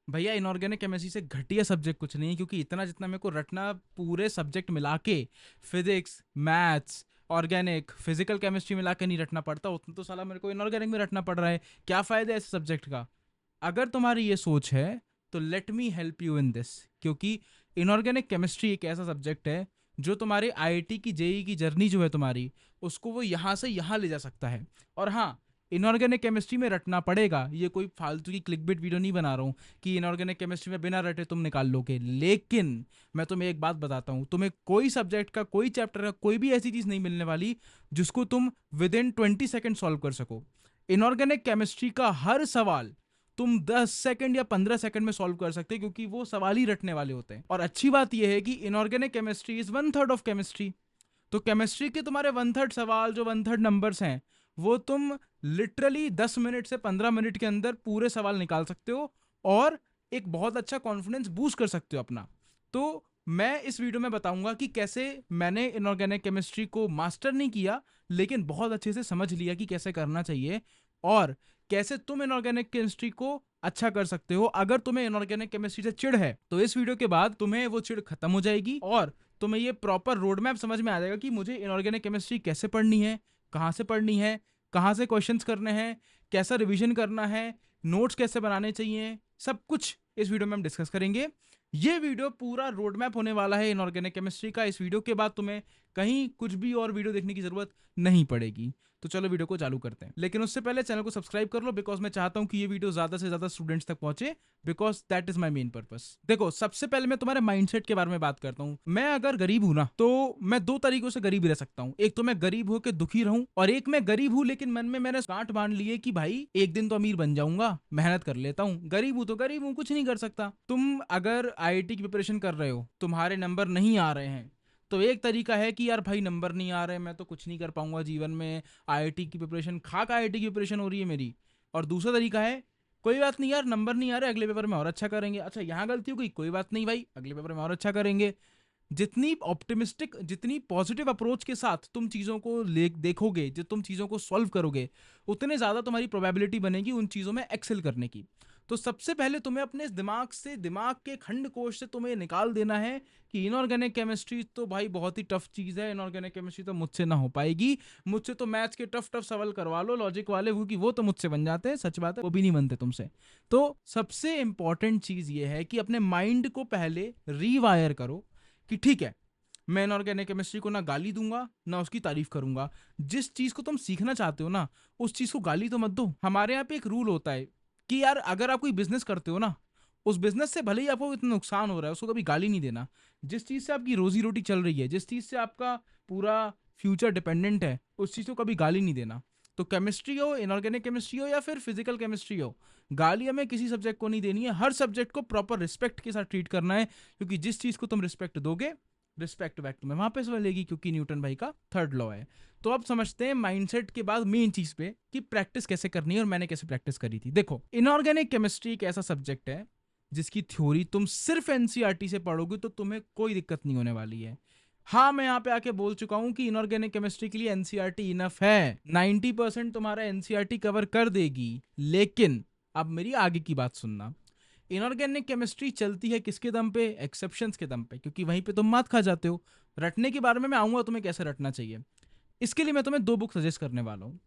भैया inorganic chemistry से घटिया सब्जेक्ट कुछ नहीं है, क्योंकि इतना जितना मेरे को रटना पूरे सब्जेक्ट मिला के, physics, maths, organic, physical chemistry मिला के नहीं रटना पड़ता, उतना तो साला मेरे को इनऑर्गेनिक में रटना पड़ रहा है। क्या फ़ायदा है इस सब्जेक्ट का? अगर तुम्हारी ये सोच है तो let me help you in this, क्योंकि इनऑर्गेनिक केमिस्ट्री एक ऐसा सब्जेक्ट है जो तुम्हारे आईआईटी की जेई की जर्नी जो है तुम्हारी, उसको वो यहाँ से यहाँ ले जा सकता है। और हाँ, इनऑर्गेनिक केमिस्ट्री में रटना पड़ेगा, ये कोई फालतू की क्लिकबिट वीडियो नहीं बना रहा हूँ कि इनऑर्गेनिक केमिस्ट्री में बिना रटे तुम निकाल लोगे। लेकिन मैं तुम्हें एक बात बताता हूँ, तुम्हें कोई सब्जेक्ट का, कोई चैप्टर का, कोई भी ऐसी चीज़ नहीं मिलने वाली जिसको तुम विद इन 20 सेकेंड सॉल्व कर सको। इनऑर्गेनिक केमिस्ट्री का हर सवाल तुम 10 सेकंड या 15 सेकंड में सॉल्व कर सकते हैं, क्योंकि वो सवाल ही रटने वाले होते हैं। और अच्छी बात यह है कि inorganic chemistry is 1/3 of chemistry. तो केमिस्ट्री के तुम्हारे 1/3 सवाल, जो 1/3 नंबर्स हैं, वो तुम लिटरली 10 मिनट से 15 मिनट के अंदर पूरे सवाल निकाल सकते हो, और एक बहुत अच्छा कॉन्फिडेंस बूस्ट कर सकते हो अपना। तो मैं इस वीडियो में बताऊंगा कि कैसे मैंने इनऑर्गेनिक केमिस्ट्री को मास्टर नहीं किया, लेकिन बहुत अच्छे से समझ लिया कि कैसे करना चाहिए, और कैसे तुम इनऑर्गेनिक केमिस्ट्री को अच्छा कर सकते हो। अगर तुम्हें इनऑर्गेनिक केमिस्ट्री से चिढ़ है तो इस वीडियो के बाद तुम्हें वो चिढ़ खत्म हो जाएगी, और तुम्हें ये प्रॉपर रोड मैप समझ में आ जाएगा कि मुझे इनऑर्गेनिक केमिस्ट्री कैसे पढ़नी है, कहाँ से पढ़नी है, कहाँ से क्वेश्चंस करने हैं, कैसा रिवीजन करना है, नोट्स कैसे बनाने चाहिए, सब कुछ इस वीडियो में हम डिस्कस करेंगे। ये वीडियो पूरा रोड मैप होने वाला है इनऑर्गेनिक केमिस्ट्री का। इस वीडियो के बाद तुम्हें कहीं कुछ भी और वीडियो देखने की जरूरत नहीं पड़ेगी। तो चलो वीडियो को चालू करते हैं, लेकिन उससे पहले चैनल को सब्सक्राइब कर लो, बिकॉज मैं चाहता हूं कि ये वीडियो ज्यादा से ज्यादा स्टूडेंट्स तक पहुंचे, because that is my main purpose. देखो, सबसे पहले मैं तुम्हारे माइंडसेट के बारे में बात करता हूं। मैं अगर गरीब हूं ना, तो मैं दो तरीकों से गरीब रह सकता हूं। एक तो मैं गरीब होकर दुखी रहूं, और एक मैं गरीब हूं लेकिन मन में मैंने गांठ बांध ली है कि भाई एक दिन तो अमीर बन जाऊंगा, मेहनत कर लेता हूं। गरीब हूं तो गरीब हूं, कुछ नहीं कर सकता। तुम अगर आईआईटी की प्रिपरेशन कर रहे हो, तुम्हारे नंबर नहीं आ रहे हैं, तो एक तरीका है कि यार भाई नंबर नहीं आ रहे, मैं तो कुछ नहीं कर पाऊंगा जीवन में, आईआईटी की प्रिपरेशन, खाक आईआईटी की प्रिपरेशन हो रही है मेरी। और दूसरा तरीका है, कोई बात नहीं यार, नंबर नहीं आ रहे, अगले पेपर में और अच्छा करेंगे। अच्छा, यहाँ गलती हो गई, कोई बात नहीं भाई, अगले पेपर में और अच्छा करेंगे। जितनी ऑप्टिमिस्टिक, जितनी पॉजिटिव अप्रोच के साथ तुम चीज़ों को ले देखोगे, जो तुम चीज़ों को सॉल्व करोगे, उतने ज़्यादा तुम्हारी प्रोबेबिलिटी बनेगी उन चीज़ों में एक्सेल करने की। तो सबसे पहले तुम्हें अपने इस दिमाग से, दिमाग के खंड कोश से तुम्हें निकाल देना है कि इनऑर्गेनिक केमिस्ट्री तो भाई बहुत ही टफ चीज़ है, इनऑर्गेनिक केमिस्ट्री तो मुझसे ना हो पाएगी। मुझसे तो मैथ्स के टफ टफ सवाल करवा लो, लॉजिक वाले, क्योंकि वो तो मुझसे बन जाते हैं, सच बात है, वो भी नहीं बनते तुमसे। तो सबसे इंपॉर्टेंट चीज़ ये है कि अपने माइंड को पहले रीवायर करो कि ठीक है, मैं इनऑर्गेनिक केमिस्ट्री को ना गाली दूंगा ना उसकी तारीफ करूंगा। जिस चीज को तुम सीखना चाहते हो ना, उस चीज को गाली तो मत दो। हमारे यहाँ पे एक रूल होता है कि यार अगर आप कोई बिजनेस करते हो ना, उस बिजनेस से भले ही आपको इतना नुकसान हो रहा है, उसको कभी गाली नहीं देना। जिस चीज से आपकी रोजी रोटी चल रही है, जिस चीज से आपका पूरा फ्यूचर डिपेंडेंट है, उस चीज को कभी गाली नहीं देना। तो केमिस्ट्री हो, इनऑर्गेनिक केमिस्ट्री हो, या फिर फिजिकल केमिस्ट्री हो, गाली हमें किसी सब्जेक्ट को नहीं देनी है। हर सब्जेक्ट को प्रॉपर रिस्पेक्ट के साथ ट्रीट करना है, क्योंकि जिस चीज को तुम रिस्पेक्ट दोगे, रिस्पेक्ट बैक तुम्हें वहां पे मिलेगी, क्योंकि न्यूटन भाई का थर्ड लॉ है। तो अब समझते हैं माइंडसेट के बाद मेन चीज पे कि प्रैक्टिस कैसे करनी है और मैंने कैसे प्रैक्टिस करी थी। देखो, इनऑर्गेनिक केमिस्ट्री एक ऐसा सब्जेक्ट है जिसकी थ्योरी तुम सिर्फ एनसीईआरटी से पढ़ोगे तो तुम्हें कोई दिक्कत नहीं होने वाली है। हाँ, मैं यहाँ पे आके बोल चुका हूँ कि इनऑर्गेनिक केमिस्ट्री के लिए एनसीईआरटी इनफ है, 90% तुम्हारा एनसीईआरटी कवर कर देगी। लेकिन अब मेरी आगे की बात सुनना। इनऑर्गेनिक केमिस्ट्री चलती है किसके दम पे? एक्सेप्शंस के दम पे, क्योंकि वहीं पे तुम मात खा जाते हो। रटने के बारे में मैं आऊंगा तुम्हें कैसे रटना चाहिए। इसके लिए मैं तुम्हें दो बुक सजेस्ट करने वाला हूँ।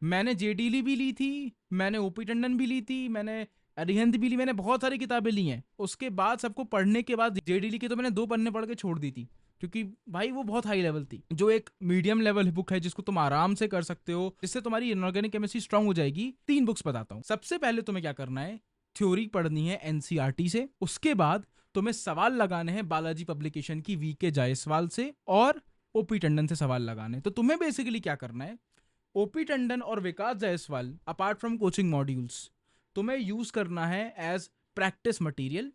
मैंने जेडीली भी ली थी, मैंने ओपी टंडन भी ली थी, मैंने अरिहंत भी ली, मैंने बहुत सारी किताबें ली हैं। उसके बाद सबको पढ़ने के बाद जेडीली की तो मैंने 2 पन्ने पढ़ के छोड़ दी थी, क्योंकि भाई वो बहुत हाई लेवल थी। जो एक मीडियम लेवल बुक है जिसको तुम आराम से कर सकते हो, जिससे तुम्हारी इनऑर्गेनिक केमिस्ट्री स्ट्रांग हो जाएगी, 3 बुक्स बताता हूँ। सबसे पहले तुम्हें क्या करना है, थ्योरी पढ़नी है एनसीईआरटी से। उसके बाद तुम्हें सवाल लगाने हैं बालाजी पब्लिकेशन की वीके जायसवाल से, और ओपी टंडन से सवाल लगाने। तो तुम्हें बेसिकली क्या करना है, ओपी टंडन और Vikas Jaiswal apart from coaching modules तुम्हें यूज करना है एज प्रैक्टिस मटेरियल,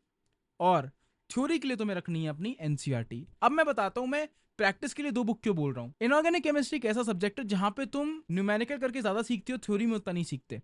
और थ्योरी के लिए तुम्हें रखनी है अपनी एनसीईआरटी। अब मैं बताता हूं मैं प्रैक्टिस के लिए 2 बुक क्यों बोल रहा हूं। इनऑर्गेनिक केमिस्ट्री एक ऐसा सब्जेक्ट है जहां पे तुम न्यूमेरिकल करके ज्यादा सीखते हो, थ्योरी में उतना नहीं सीखते।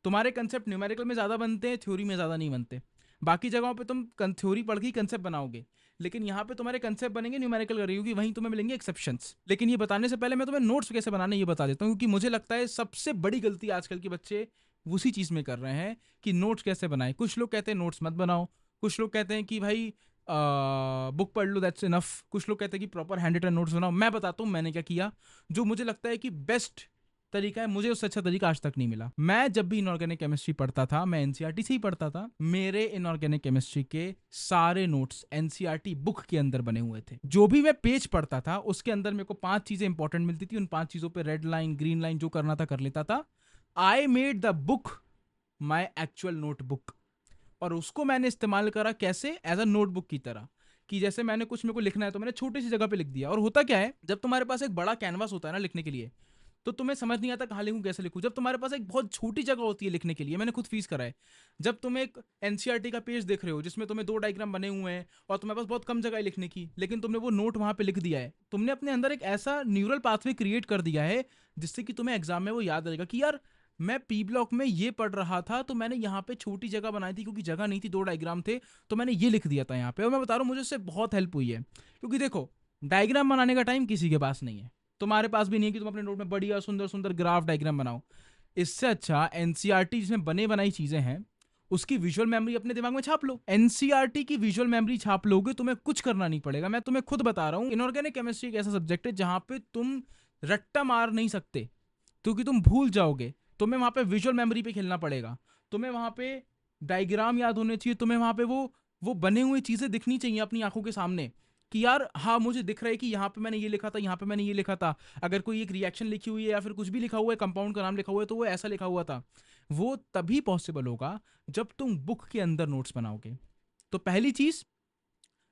तुम्हारे कंसेप्ट न्यूमेरिकल में ज्यादा बनते हैं, थ्योरी में ज्यादा नहीं बनते। बाकी जगहों पे तुम थ्योरी पढ़ के ही कंसेप्ट बनाओगे, लेकिन यहाँ पे तुम्हारे कंसेप्ट बनेंगे न्यूमेरिकल करेगी, क्योंकि वहीं तुम्हें मिलेंगे एक्सेप्शंस। लेकिन ये बताने से पहले मैं तुम्हें नोट्स कैसे बनाने ये बता देता हूँ, क्योंकि मुझे लगता है सबसे बड़ी गलती आजकल के बच्चे उसी चीज़ में कर रहे हैं कि नोट्स कैसे बनाए। कुछ लोग कहते हैं नोट्स मत बनाओ, कुछ लोग कहते हैं कि भाई बुक पढ़ लो दैट्स इनफ, कुछ लोग कहते हैं कि प्रॉपर हैंड रिटन नोट्स बनाओ। मैं बताता हूँ मैंने क्या किया, जो मुझे लगता है कि बेस्ट तरीका है, मुझे उससे अच्छा तरीका आज तक नहीं मिला। मैं जब भी इनऑर्गेनिक केमिस्ट्री पढ़ता था, मैं एनसीईआरटी से ही पढ़ता था। मेरे इनऑर्गेनिक केमिस्ट्री के सारे नोट्स एनसीईआरटी बुक के अंदर बने हुए थे। जो भी मैं पेज पढ़ता था उसके अंदर मेरे को 5 चीजें इंपॉर्टेंट मिलती थी, उन 5 चीजों पे रेड लाइन ग्रीन लाइन जो करना था कर लेता था। I made the book my actual notebook, और उसको मैंने इस्तेमाल करा कैसे, एज अ नोटबुक की तरह, कि जैसे मैंने कुछ मेरे को लिखना है तो मैंने छोटी सी जगह पे लिख दिया। और होता क्या है, जब तुम्हारे पास एक बड़ा कैनवास होता है ना लिखने के लिए, तो तुम्हें समझ नहीं आता कहाँ लिखूं कैसे लिखूं। जब तुम्हारे पास एक बहुत छोटी जगह होती है लिखने के लिए, मैंने खुद फीस करा है, जब तुम एक एनसीईआरटी का पेज देख रहे हो जिसमें तुम्हें 2 डायग्राम बने हुए हैं और तुम्हारे पास बहुत कम जगह है लिखने की, लेकिन तुमने वो नोट वहां पे लिख दिया है, तुमने अपने अंदर एक ऐसा न्यूरल पाथवे क्रिएट कर दिया है जिससे कि तुम्हें एग्जाम में वो याद रहेगा कि यार मैं पी ब्लॉक में ये पढ़ रहा था तो मैंने यहाँ पे छोटी जगह बनाई थी क्योंकि जगह नहीं थी, 2 डायग्राम थे तो मैंने ये लिख दिया था यहाँ पे। और मैं बता रहा हूँ मुझे इससे बहुत हेल्प हुई है, क्योंकि देखो डायग्राम बनाने का टाइम किसी के पास नहीं है, तुम्हारे पास भी नहीं है कि तुम अपने नोट में बढ़िया सुंदर सुंदर ग्राफ डायग्राम बनाओ। इससे अच्छा एनसीईआरटी जिसमें बने बनाई चीजें हैं उसकी विजुअल मेमोरी अपने दिमाग में छाप लो। एनसीईआरटी की विजुअल मेमोरी छाप लोगे, तुम्हें कुछ करना नहीं पड़ेगा। मैं तुम्हें खुद बता रहा हूँ, इनऑर्गेनिक केमिस्ट्री एक ऐसा सब्जेक्ट है जहां पे तुम रट्टा मार नहीं सकते, क्योंकि तुम भूल जाओगे। तुम्हें वहां पे विजुअल मेमोरी पे खेलना पड़ेगा, तुम्हें वहां पे डायग्राम याद होने चाहिए, तुम्हें वहां पे वो बने हुए चीजें दिखनी चाहिए अपनी आंखों के सामने कि यार हाँ मुझे दिख रहा है कि यहाँ पे मैंने ये लिखा था, यहाँ पे मैंने ये लिखा था। अगर कोई एक रिएक्शन लिखी हुई है या फिर कुछ भी लिखा हुआ है, कंपाउंड का नाम लिखा हुआ है, तो वो ऐसा लिखा हुआ था। वो तभी पॉसिबल होगा जब तुम बुक के अंदर नोट्स बनाओगे। तो पहली चीज,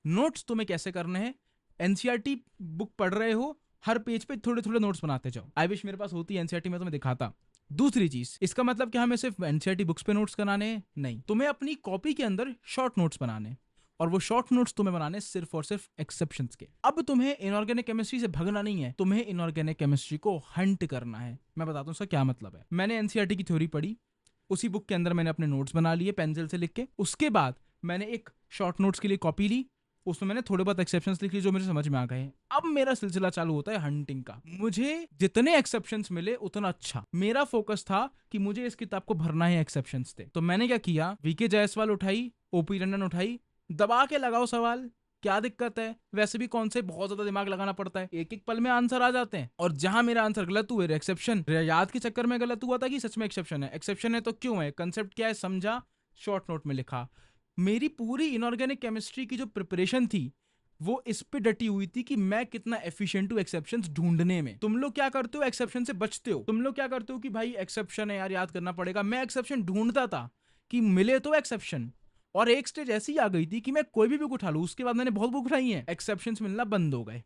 नोट्स तुम्हें कैसे करने हैं, एनसीईआरटी बुक पढ़ रहे हो, हर पेज पे थोड़े थोड़े नोट्स बनाते जाओ। आई विश मेरे पास होती एनसीईआरटी में, तुम्हें दिखाता। दूसरी चीज, इसका मतलब कि हमें सिर्फ एनसीईआरटी बुक्स पे नोट्स बनाने हैं, नहीं, तुम्हें अपनी कॉपी के अंदर शॉर्ट नोट्स बनाने, और वो शॉर्ट नोट्स तुम्हें बनाने सिर्फ और सिर्फ एक्सेप्शंस के। अब तुम्हें इनऑर्गेनिक केमिस्ट्री से भगना नहीं है, तुम्हें इनऑर्गेनिक केमिस्ट्री को हंट करना है। मैं बताता हूँ उसका क्या मतलब है। मैंने एनसीईआरटी की थ्योरी पढ़ी, उसी बुक के अंदर मैंने अपने नोट्स बना लिए पेंसिल से लिख के। उसके बाद मैंने एक शॉर्ट नोट्स के लिए कॉपी ली, उसमें मैंने थोड़े बहुत एक्सेप्शंस लिख लिए जो मुझे समझ में आ गए। अब मेरा सिलसिला चालू होता है हंटिंग का। मुझे जितने एक्सेप्शंस मिले उतना अच्छा। मेरा फोकस था कि मुझे इस किताब को भरना है एक्सेप्शंस थे। तो मैंने क्या किया, वीके जायसवाल उठाई, ओपी रंडन उठाई, दबा के लगाओ सवाल, क्या दिक्कत है, वैसे भी कौन से बहुत ज्यादा दिमाग लगाना पड़ता है, एक एक पल में आंसर आ जाते हैं। और जहां मेरा आंसर गलत हुए, एक्सेप्शन याद के चक्कर में गलत हुआ था कि सच में एक्सेप्शन है, एक्सेप्शन है तो क्यों है, कंसेप्ट क्या है समझा, शॉर्ट नोट में लिखा। मेरी पूरी इनऑर्गेनिक केमिस्ट्री की जो प्रिपरेशन थी वो इस पे डटी हुई थी कि मैं कितना एफिशिएंट हूं एक्सेप्शंस ढूंढने में। तुम लोग क्या करते हो, एक्सेप्शन से बचते हो। तुम लोग क्या करते हो कि भाई एक्सेप्शन है यार याद करना पड़ेगा। मैं एक्सेप्शन ढूंढता था कि मिले तो एक्सेप्शन, और एक स्टेज ऐसी आ गई थी कि मैं कोई भी बुक उठा लूं, उसके बाद मैंने बहुत बुक उठाई हैं, एक्सेप्शंस मिलना बंद हो गए।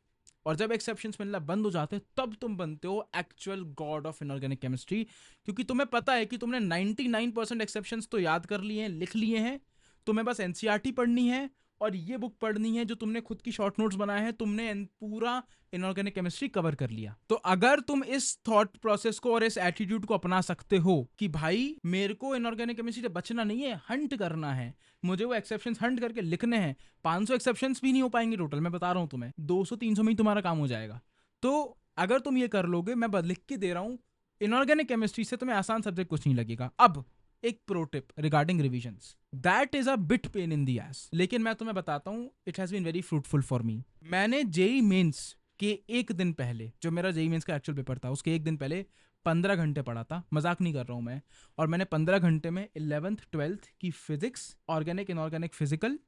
और जब एक्सेप्शंस मिलना बंद हो जाते तब तुम बनते हो actual God of inorganic chemistry, क्योंकि तुम्हें पता है कि तुमने 99% एक्सेप्शंस तो याद कर लिए हैं, लिख लिए हैं, तुम्हें बस एनसीईआरटी पढ़नी है और ये बुक पढ़नी है जो तुमने खुद की शॉर्ट नोट्स बनाए हैं। तुमने पूरा इनऑर्गेनिक केमिस्ट्री कवर कर लिया। तो अगर तुम इस थॉट प्रोसेस को और इस एटीट्यूड को अपना सकते हो कि भाई मेरे को इनऑर्गेनिक केमिस्ट्री से बचना नहीं है, हंट करना है, मुझे वो एक्सेप्शंस हंट करके लिखने हैं। 500 एक्सेप्शंस भी नहीं हो पाएंगे टोटल, मैं बता रहा हूं तुम्हें, 200-300 में ही तुम्हारा काम हो जाएगा। तो अगर तुम ये कर लोगे, मैं लिख के दे रहा हूं, इनऑर्गेनिक केमिस्ट्री से तुम्हें आसान सब्जेक्ट कुछ नहीं लगेगा। अब एक pro tip regarding revisions, that is a bit pain in the ass, लेकिन मैं तुम्हें बताता हूं it has been very fruitful for me. मैंने जेई मेंस के एक दिन पहले, जो मेरा जेई मेंस का एक्चुअल पेपर था उसके एक दिन पहले 15 घंटे पढ़ा था, मजाक नहीं कर रहा हूं मैं। और मैंने 15 घंटे में 11th 12th की फिजिक्स, ऑर्गेनिक इनऑर्गेनिक फिजिकल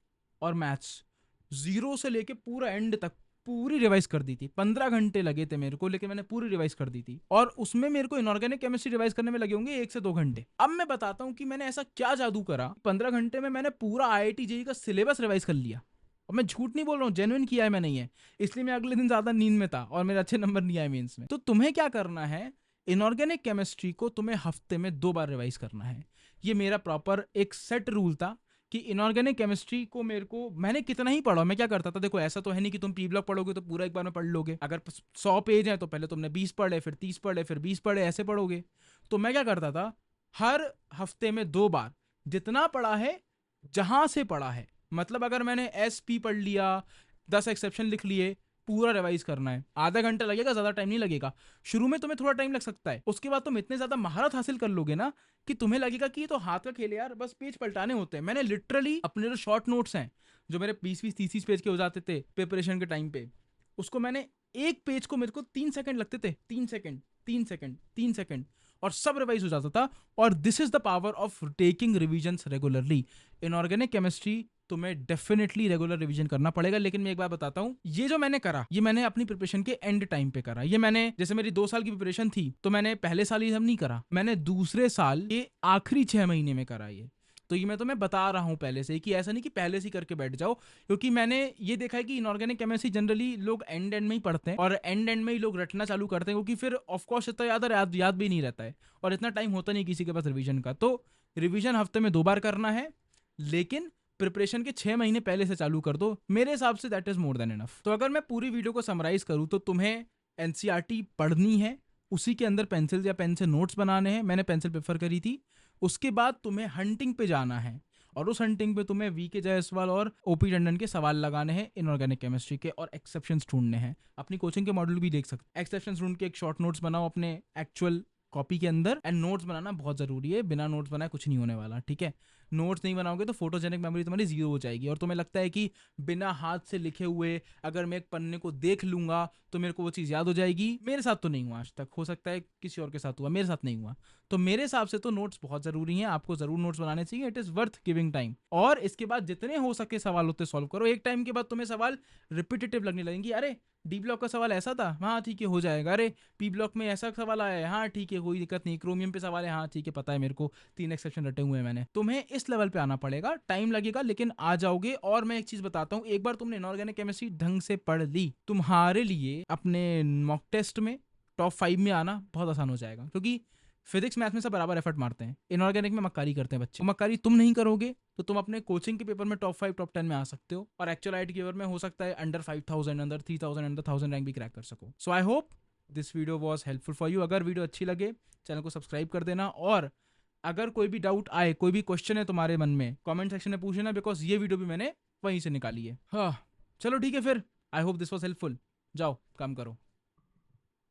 और मैथ्स जीरो से लेके पूरा एंड तक पूरी रिवाइज कर दी थी। 15 घंटे लगे थे मेरे को, लेकिन मैंने पूरी रिवाइज कर दी थी। और उसमें मेरे को इनऑर्गेनिक केमिस्ट्री रिवाइज करने में लगे होंगे 1 से 2 घंटे। अब मैं बताता हूं कि मैंने ऐसा क्या जादू करा, 15 घंटे में मैंने पूरा आईआईटी जेईई का सिलेबस रिवाइज कर लिया। और मैं झूठ नहीं बोल रहा हूँ, जेन्युइन किया है मैंने ये, इसलिए मैं अगले दिन ज्यादा नींद में था और मेरे अच्छे नंबर नहीं आए मेंस में। तो तुम्हें क्या करना है, इनऑर्गेनिक केमिस्ट्री को तुम्हें हफ्ते में 2 बार रिवाइज करना है। ये मेरा प्रॉपर एक सेट रूल था कि इनऑर्गेनिक केमिस्ट्री को मेरे को, मैंने कितना ही पढ़ा, मैं क्या करता था, देखो ऐसा तो है नहीं कि तुम पी ब्लॉक पढ़ोगे तो पूरा एक बार में पढ़ लोगे। अगर 100 पेज है तो पहले तुमने 20 पढ़े, फिर 30 पढ़े, फिर 20 पढ़े, ऐसे पढ़ोगे। तो मैं क्या करता था, हर हफ्ते में 2 बार जितना पढ़ा है, जहां से पढ़ा है, मतलब अगर मैंने एस पी पढ़ लिया, 10 एक्सेप्शन लिख लिए, पूरा रिवाइज करना है। आधा घंटा लगेगा, ज्यादा टाइम नहीं लगेगा। शुरू में तुम्हें थोड़ा टाइम लग सकता है, उसके बाद तुम इतने ज्यादा महारत हासिल कर लोगे ना कि तुम्हें लगेगा कि ये तो हाथ का खेल है यार, बस पेज पलटाने होते हैं। मैंने लिटरली अपने जो शॉर्ट नोट्स हैं, जो मेरे 20-20 30 पेज के हो जाते थे प्रिपरेशन के टाइम पे, उसको मैंने एक पेज को मेरे को 3 सेकंड लगते थे, 3 सेकंड 3 सेकंड 3 सेकंड, और सब रिवाइज हो जाता था। और this is the power of taking revisions regularly. Inorganic chemistry तुम्हें डेफिनेटली रेगुलर रिवीजन करना पड़ेगा। लेकिन मैं एक बात बताता हूँ, ये जो मैंने करा, ये मैंने अपनी प्रिपरेशन के एंड टाइम पे करा। ये मैंने, जैसे मेरी 2 साल की प्रिपरेशन थी, तो मैंने पहले साल ये सब नहीं करा, मैंने दूसरे साल ये आखिरी 6 महीने में करा ये। तो ये मैं तुम्हें बता रहा हूँ पहले से ही, कि ऐसा नहीं कि पहले से ही करके बैठ जाओ, क्योंकि मैंने ये देखा है कि इनऑर्गेनिक केमिस्ट्री जनरली लोग एंड में ही पढ़ते हैं, और एंड में ही लोग रटना चालू करते हैं, क्योंकि फिर ऑफकोर्स इतना याद भी नहीं रहता है, और इतना टाइम होता नहीं किसी के पास रिवीजन का। तो रिवीजन हफ्ते में 2 बार करना है, लेकिन प्रिपरेशन के 6 महीने पहले से चालू कर दो। मेरे हिसाब say that is more than enough. तो अगर मैं पूरी वीडियो को समराइज करूँ, तो तुम्हें एनसीईआरटी पढ़नी है, उसी के अंदर पेंसिल या पेन से नोट्स बनाने हैं। मैंने पेंसिल प्रेफर करी थी। उसके बाद तुम्हें हंटिंग पे जाना है, और उस हंटिंग पे तुम्हें वीके जायसवाल और ओपी टंडन के सवाल लगाने हैं इनऑर्गेनिक केमिस्ट्री के, और एक्सेप्शंस ढूंढने हैं। अपनी कोचिंग के मॉड्यूल भी देख सकते। एक्सेप्शंस ढूंढ के एक शॉर्ट नोट्स बनाओ अपने एक्चुअल कॉपी के अंदर। एंड नोट्स बनाना बहुत जरूरी है, बिना नोट्स बनाए कुछ नहीं होने वाला, ठीक है। नोट्स नहीं बनाओगे तो फोटोजेनिक मेमोरी तुम्हारी 0 हो जाएगी, और तुम्हें लगता है कि बिना हाथ से लिखे हुए अगर मैं एक पन्ने को देख लूंगा तो मेरे को वो चीज़ याद हो जाएगी। मेरे साथ तो नहीं हुआ आज तक, हो सकता है किसी और के साथ हुआ, मेरे साथ नहीं हुआ। तो मेरे हिसाब से तो नोट्स बहुत ज़रूरी हैं, आपको ज़रूर नोट्स बनाने चाहिए। It is worth giving time. और इसके बाद जितने हो सके सवाल होते सॉल्व करो। एक टाइम के बाद तुम्हें सवाल रिपीटेटिव लगने लगेंगे। अरे डी ब्लॉक का सवाल ऐसा था, हाँ ठीक है हो जाएगा। अरे पी ब्लॉक में ऐसा सवाल आया है, हाँ ठीक है कोई दिक्कत नहीं। क्रोमियम पे सवाल है, हाँ ठीक है पता है मेरे को, 3 एक्सेप्शन रटे हुए हैं मैंने। तुम्हें इस लेवल पे आना पड़ेगा, टाइम लगेगा लेकिन आ जाओगे। और मैं एक चीज बताता हूँ, एक बार तुमने इनऑर्गेनिक केमिस्ट्री ढंग से पढ़ ली, तुम्हारे लिए अपने मॉक टेस्ट में टॉप 5 में आना बहुत आसान हो जाएगा। क्योंकि फिजिक्स मैथ में सब बराबर एफर्ट मारते हैं, इनऑर्गेनिक में मक्कारी करते हैं बच्चे। मक्कारी तुम नहीं करोगे तो तुम अपने कोचिंग के पेपर में टॉप 5 टॉप 10 में आ सकते हो, और एक्चुअल आईटी के पेपर में हो सकता है अंडर 5000, अंडर 3000, अंडर 1000 रैंक भी क्रैक कर सको। So I hope this video was helpful for you. अगर वीडियो अच्छी लगे चैनल को सब्सक्राइब कर देना, और अगर कोई भी डाउट आए, कोई भी क्वेश्चन है तुम्हारे मन में, कमेंट सेक्शन में पूछना, बिकॉज ये वीडियो भी मैंने वहीं से निकाली है। हाँ चलो ठीक है फिर, आई होप दिस वॉज हेल्पफुल। जाओ काम करो।